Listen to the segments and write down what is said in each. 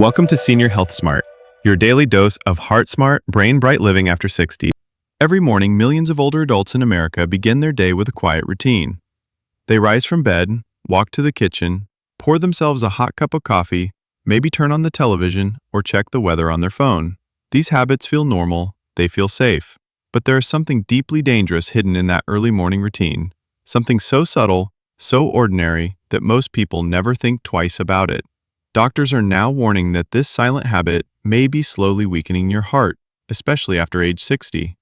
Welcome to Senior Health Smart, your daily dose of heart smart, brain bright living after 60. Every morning, millions of older adults in America begin their day with a quiet routine. They rise from bed, walk to the kitchen, pour themselves a hot cup of coffee, maybe turn on the television or check the weather on their phone. These habits feel normal, they feel safe, but there is something deeply dangerous hidden in that early morning routine, something so subtle, so ordinary that most people never think twice about it. Doctors are now warning that this silent habit may be slowly weakening your heart, especially after age 60.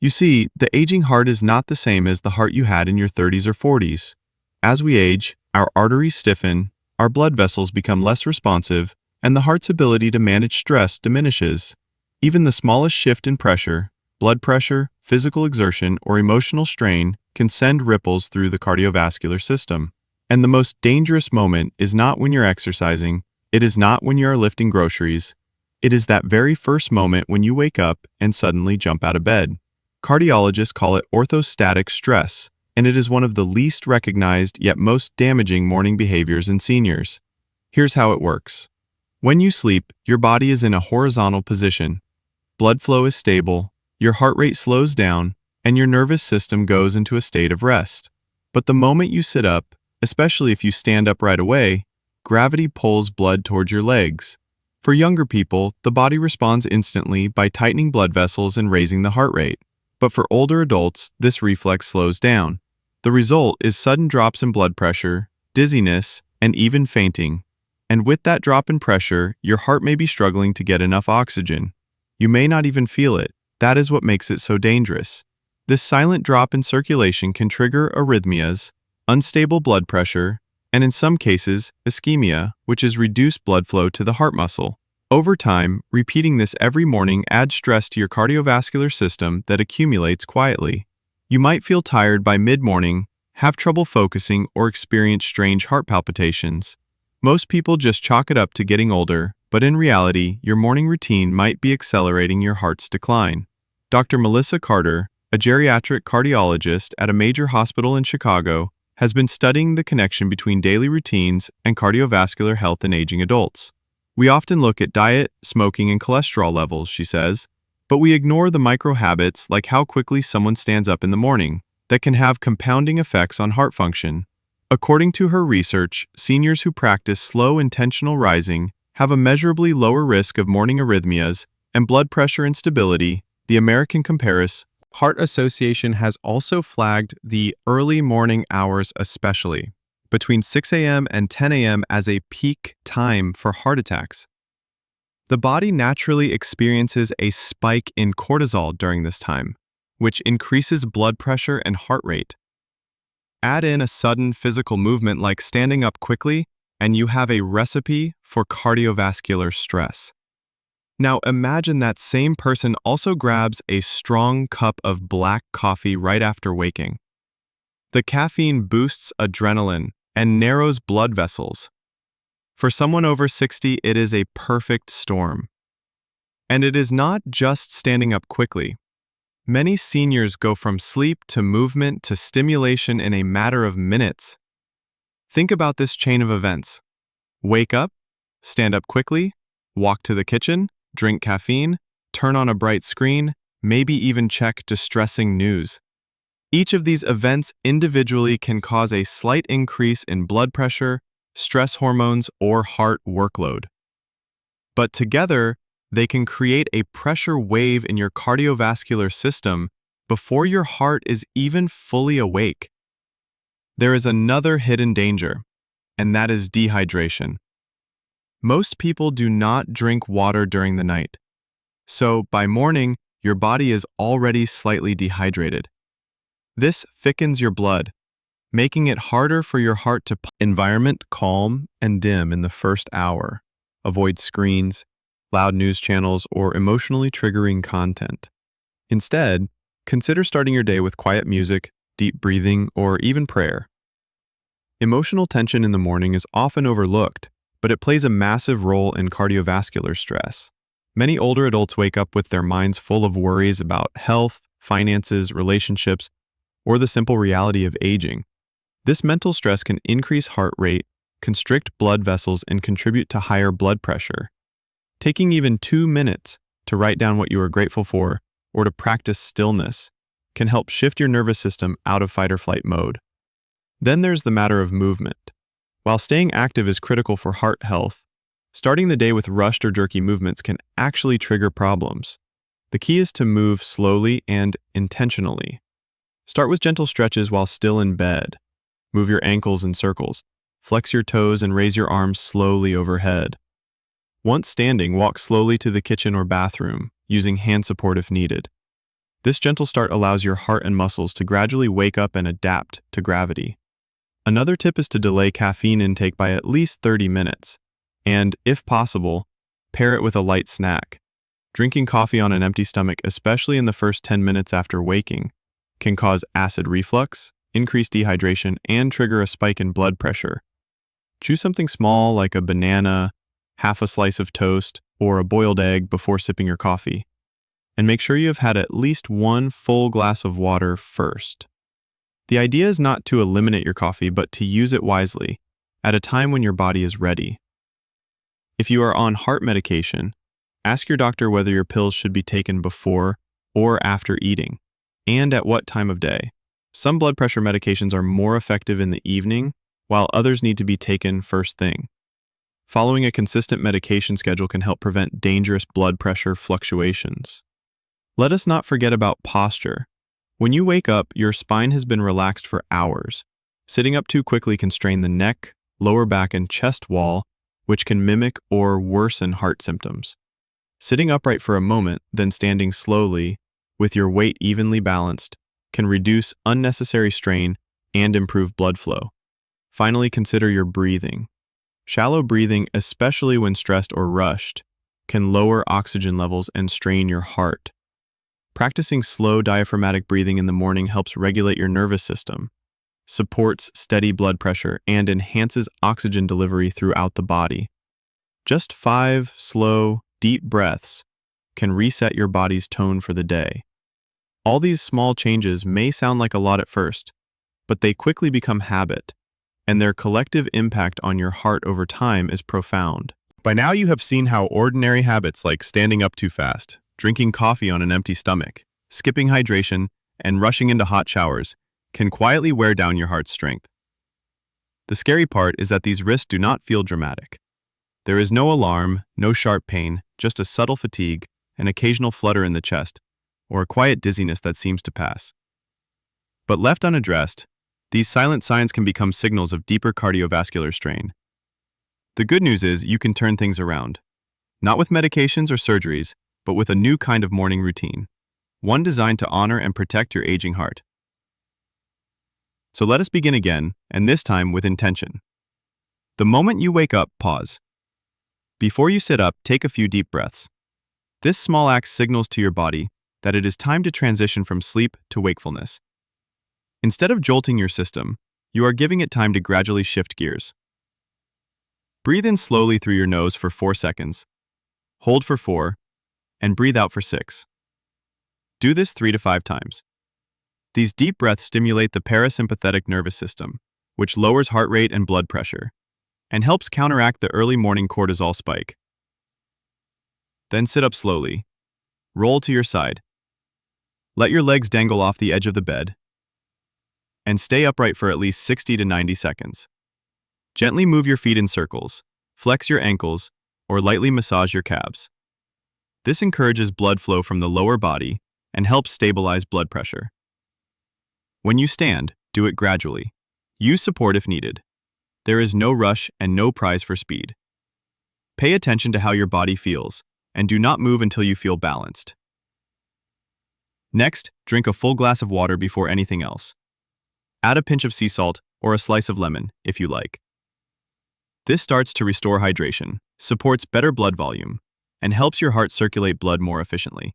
You see, the aging heart is not the same as the heart you had in your 30s or 40s. As we age, our arteries stiffen, our blood vessels become less responsive, and the heart's ability to manage stress diminishes. Even the smallest shift in pressure, blood pressure, physical exertion, or emotional strain can send ripples through the cardiovascular system. And the most dangerous moment is not when you're exercising, it is not when you are lifting groceries, it is that very first moment when you wake up and suddenly jump out of bed. Cardiologists call it orthostatic stress, and it is one of the least recognized yet most damaging morning behaviors in seniors. Here's how it works. When you sleep, your body is in a horizontal position. Blood flow is stable, your heart rate slows down, and your nervous system goes into a state of rest. But the moment you sit up, especially if you stand up right away, gravity pulls blood towards your legs. For younger people, the body responds instantly by tightening blood vessels and raising the heart rate. But for older adults, this reflex slows down. The result is sudden drops in blood pressure, dizziness, and even fainting. And with that drop in pressure, your heart may be struggling to get enough oxygen. You may not even feel it. That is what makes it so dangerous. This silent drop in circulation can trigger arrhythmias, unstable blood pressure, and in some cases, ischemia, which is reduced blood flow to the heart muscle. Over time, repeating this every morning adds stress to your cardiovascular system that accumulates quietly. You might feel tired by mid-morning, have trouble focusing, or experience strange heart palpitations. Most people just chalk it up to getting older, but in reality, your morning routine might be accelerating your heart's decline. Dr. Melissa Carter, a geriatric cardiologist at a major hospital in Chicago, has been studying the connection between daily routines and cardiovascular health in aging adults. We often look at diet, smoking, and cholesterol levels, she says, but we ignore the micro habits like how quickly someone stands up in the morning that can have compounding effects on heart function. According to her research, seniors who practice slow, intentional rising have a measurably lower risk of morning arrhythmias and blood pressure instability. The American Heart Association has also flagged the early morning hours, especially between 6 a.m. and 10 a.m. as a peak time for heart attacks. The body naturally experiences a spike in cortisol during this time, which increases blood pressure and heart rate. Add in a sudden physical movement like standing up quickly, and you have a recipe for cardiovascular stress. Now imagine that same person also grabs a strong cup of black coffee right after waking. The caffeine boosts adrenaline and narrows blood vessels. For someone over 60, it is a perfect storm. And it is not just standing up quickly. Many seniors go from sleep to movement to stimulation in a matter of minutes. Think about this chain of events. Wake up, stand up quickly, walk to the kitchen, drink caffeine, turn on a bright screen, maybe even check distressing news. Each of these events individually can cause a slight increase in blood pressure, stress hormones, or heart workload. But together, they can create a pressure wave in your cardiovascular system before your heart is even fully awake. There is another hidden danger, and that is dehydration. Most people do not drink water during the night. So, by morning, your body is already slightly dehydrated. This thickens your blood, making it harder for your heart to pump. Environment calm and dim in the first hour. Avoid screens, loud news channels, or emotionally triggering content. Instead, consider starting your day with quiet music, deep breathing, or even prayer. Emotional tension in the morning is often overlooked, but it plays a massive role in cardiovascular stress. Many older adults wake up with their minds full of worries about health, finances, relationships, or the simple reality of aging. This mental stress can increase heart rate, constrict blood vessels, and contribute to higher blood pressure. Taking even 2 minutes to write down what you are grateful for or to practice stillness can help shift your nervous system out of fight or flight mode. Then there's the matter of movement. While staying active is critical for heart health, starting the day with rushed or jerky movements can actually trigger problems. The key is to move slowly and intentionally. Start with gentle stretches while still in bed. Move your ankles in circles. Flex your toes and raise your arms slowly overhead. Once standing, walk slowly to the kitchen or bathroom, using hand support if needed. This gentle start allows your heart and muscles to gradually wake up and adapt to gravity. Another tip is to delay caffeine intake by at least 30 minutes, and, if possible, pair it with a light snack. Drinking coffee on an empty stomach, especially in the first 10 minutes after waking, can cause acid reflux, increase dehydration, and trigger a spike in blood pressure. Choose something small like a banana, half a slice of toast, or a boiled egg before sipping your coffee. And make sure you have had at least one full glass of water first. The idea is not to eliminate your coffee, but to use it wisely, at a time when your body is ready. If you are on heart medication, ask your doctor whether your pills should be taken before or after eating, and at what time of day. Some blood pressure medications are more effective in the evening, while others need to be taken first thing. Following a consistent medication schedule can help prevent dangerous blood pressure fluctuations. Let us not forget about posture. When you wake up, your spine has been relaxed for hours. Sitting up too quickly can strain the neck, lower back, and chest wall, which can mimic or worsen heart symptoms. Sitting upright for a moment, then standing slowly, with your weight evenly balanced, can reduce unnecessary strain and improve blood flow. Finally, consider your breathing. Shallow breathing, especially when stressed or rushed, can lower oxygen levels and strain your heart. Practicing slow diaphragmatic breathing in the morning helps regulate your nervous system, supports steady blood pressure, and enhances oxygen delivery throughout the body. Just 5 slow, deep breaths can reset your body's tone for the day. All these small changes may sound like a lot at first, but they quickly become habit, and their collective impact on your heart over time is profound. By now you have seen how ordinary habits like standing up too fast, drinking coffee on an empty stomach, skipping hydration, and rushing into hot showers can quietly wear down your heart's strength. The scary part is that these risks do not feel dramatic. There is no alarm, no sharp pain, just a subtle fatigue, an occasional flutter in the chest, or a quiet dizziness that seems to pass. But left unaddressed, these silent signs can become signals of deeper cardiovascular strain. The good news is you can turn things around. Not with medications or surgeries, but with a new kind of morning routine. One designed to honor and protect your aging heart. So let us begin again, and this time with intention. The moment you wake up, pause. Before you sit up, take a few deep breaths. This small act signals to your body that it is time to transition from sleep to wakefulness. Instead of jolting your system, you are giving it time to gradually shift gears. Breathe in slowly through your nose for 4 seconds, hold for 4, and breathe out for 6. Do this 3 to 5 times. These deep breaths stimulate the parasympathetic nervous system, which lowers heart rate and blood pressure, and helps counteract the early morning cortisol spike. Then sit up slowly. Roll to your side. Let your legs dangle off the edge of the bed, and stay upright for at least 60 to 90 seconds. Gently move your feet in circles, flex your ankles, or lightly massage your calves. This encourages blood flow from the lower body and helps stabilize blood pressure. When you stand, do it gradually. Use support if needed. There is no rush and no prize for speed. Pay attention to how your body feels, and do not move until you feel balanced. Next, drink a full glass of water before anything else. Add a pinch of sea salt or a slice of lemon, if you like. This starts to restore hydration, supports better blood volume, and helps your heart circulate blood more efficiently.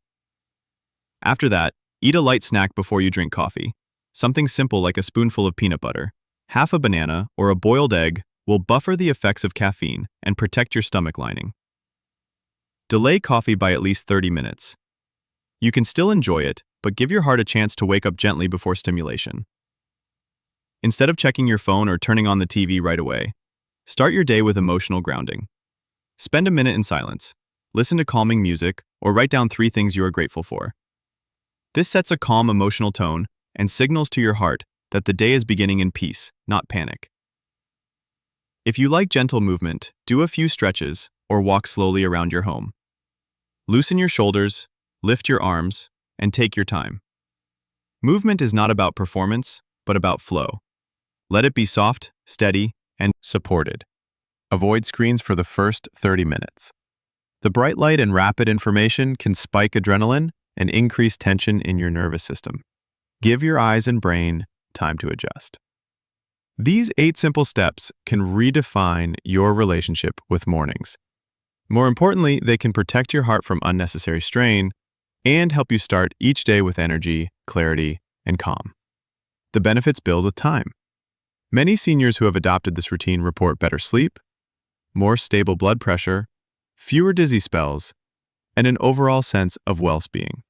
After that, eat a light snack before you drink coffee. Something simple like a spoonful of peanut butter, half a banana, or a boiled egg will buffer the effects of caffeine and protect your stomach lining. Delay coffee by at least 30 minutes. You can still enjoy it, but give your heart a chance to wake up gently before stimulation. Instead of checking your phone or turning on the TV right away, start your day with emotional grounding. Spend a minute in silence. listen to calming music, or write down 3 things you are grateful for. This sets a calm emotional tone and signals to your heart that the day is beginning in peace, not panic. If you like gentle movement, do a few stretches or walk slowly around your home. Loosen your shoulders, lift your arms, and take your time. Movement is not about performance, but about flow. Let it be soft, steady, and supported. Avoid screens for the first 30 minutes. The bright light and rapid information can spike adrenaline and increase tension in your nervous system. Give your eyes and brain time to adjust. These 8 simple steps can redefine your relationship with mornings. More importantly, they can protect your heart from unnecessary strain and help you start each day with energy, clarity, and calm. The benefits build with time. Many seniors who have adopted this routine report better sleep, more stable blood pressure, fewer dizzy spells, and an overall sense of well-being.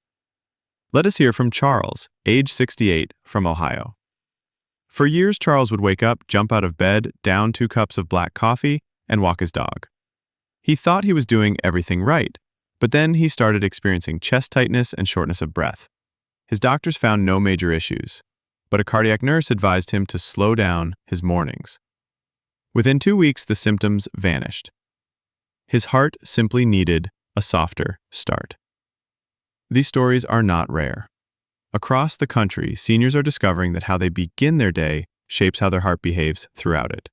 Let us hear from Charles, age 68, from Ohio. For years, Charles would wake up, jump out of bed, down 2 cups of black coffee, and walk his dog. He thought he was doing everything right, but then he started experiencing chest tightness and shortness of breath. His doctors found no major issues, but a cardiac nurse advised him to slow down his mornings. Within 2 weeks, the symptoms vanished. His heart simply needed a softer start. These stories are not rare. Across the country, seniors are discovering that how they begin their day shapes how their heart behaves throughout it.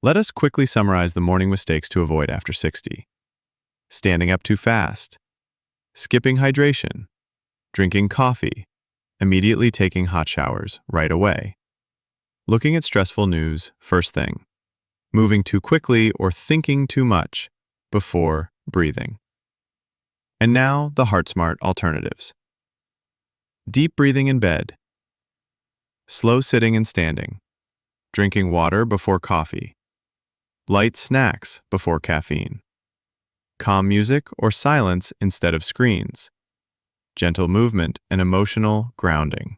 Let us quickly summarize the morning mistakes to avoid after 60. Standing up too fast, skipping hydration, drinking coffee, immediately taking hot showers right away, looking at stressful news first thing, moving too quickly or thinking too much before breathing. And now, the heart-smart alternatives. Deep breathing in bed, slow sitting and standing, drinking water before coffee, light snacks before caffeine, calm music or silence instead of screens, gentle movement and emotional grounding.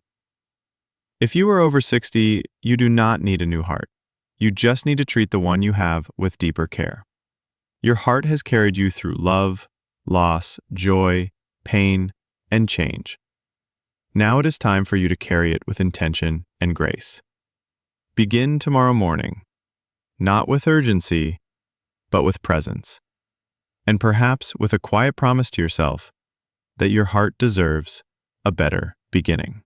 If you are over 60, you do not need a new heart. You just need to treat the one you have with deeper care. Your heart has carried you through love, loss, joy, pain, and change. Now it is time for you to carry it with intention and grace. Begin tomorrow morning, not with urgency, but with presence, and perhaps with a quiet promise to yourself that your heart deserves a better beginning.